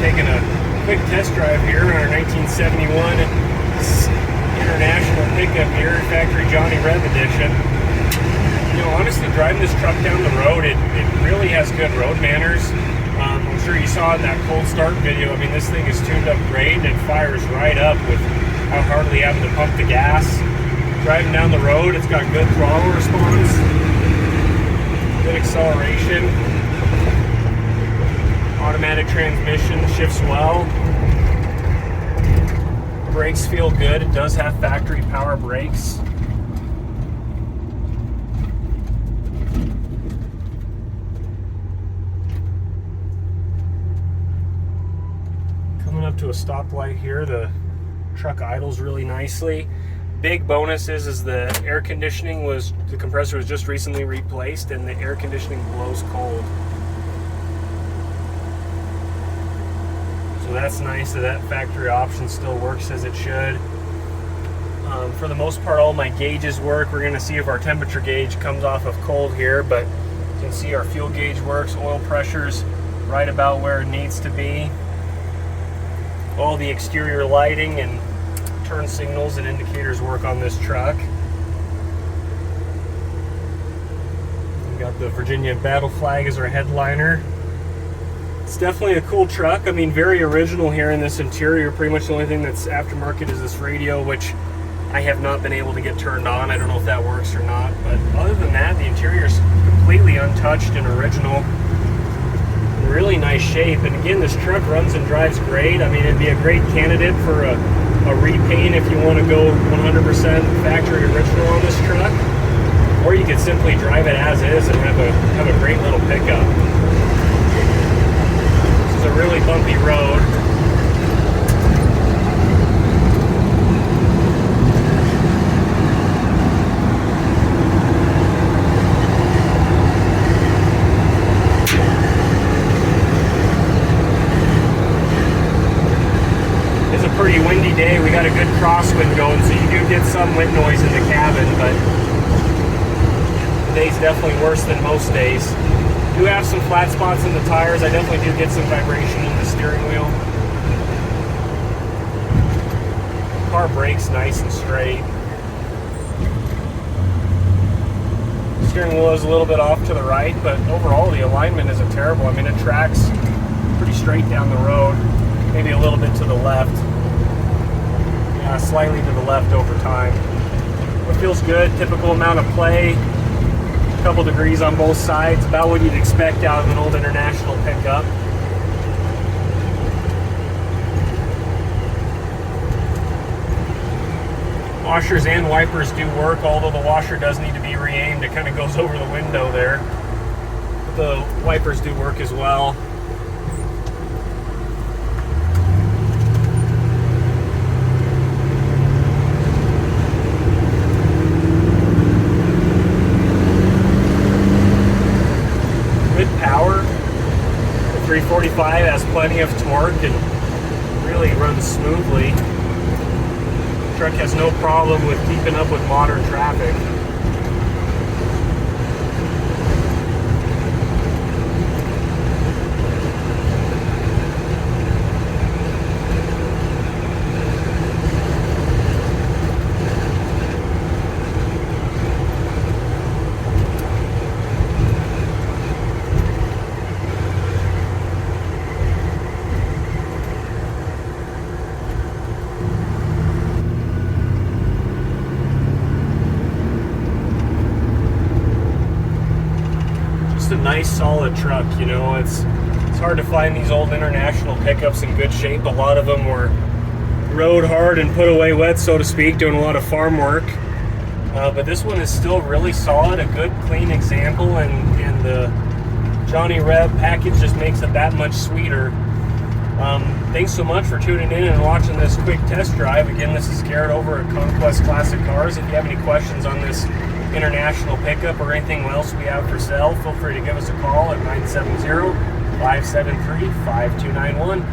taking a quick test drive here on our 1971 International pickup here, factory Johnnie Rev edition. You know, honestly, driving this truck down the road, it really has good road manners. I'm sure you saw in that cold start video. I mean, this thing is tuned up great and it fires right up without hardly having to pump the gas. Driving down the road, it's got good throttle response, good acceleration. Automatic transmission, shifts well. Brakes feel good. It does have factory power brakes. Coming up to a stoplight here, the truck idles really nicely. Big bonus is the air conditioning the compressor was just recently replaced and the air conditioning blows cold. So that's nice that factory option still works as it should. For the most part, all my gauges work. We're going to see if our temperature gauge comes off of cold here, but you can see our fuel gauge works. Oil pressure's right about where it needs to be. All the exterior lighting and turn signals and indicators work on this truck. We got the Virginia battle flag as our headliner. It's definitely a cool truck. I mean, very original here in this interior. Pretty much the only thing that's aftermarket is this radio, which I have not been able to get turned on. I don't know if that works or not. But other than that, the interior is completely untouched and original. In really nice shape. And again, this truck runs and drives great. I mean, it'd be a great candidate for a repaint if you want to go 100% factory original on this truck. Or you could simply drive it as is and have a great little pickup. A really bumpy road. It's a pretty windy day. We got a good crosswind going, so you do get some wind noise in the cabin, but today's definitely worse than most days. Do have some flat spots in the tires. I definitely do get some vibration in the steering wheel. Car brakes nice and straight. Steering wheel is a little bit off to the right, but overall the alignment isn't terrible. I mean, it tracks pretty straight down the road, maybe a little bit to the left. Yeah, slightly to the left over time. It feels good, typical amount of play. Couple degrees on both sides, about what you'd expect out of an old International pickup. Washers and wipers do work, although the washer does need to be re-aimed. It kind of goes over the window there. But the wipers do work as well. Power. The 345 has plenty of torque and really runs smoothly. The truck has no problem with keeping up with modern traffic. Just a nice solid truck, you know. It's hard to find these old International pickups in good shape. A lot of them were rode hard and put away wet, so to speak, doing a lot of farm work. But this one is still really solid, a good clean example, and the Johnnie Rev package just makes it that much sweeter. Thanks so much for tuning in and watching this quick test drive. Again, this is Garrett over at Conquest Classic Cars. If you have any questions on this International pickup or anything else we have for sale, feel free to give us a call at 970-573-5291.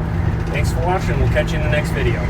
Thanks for watching. We'll catch you in the next video.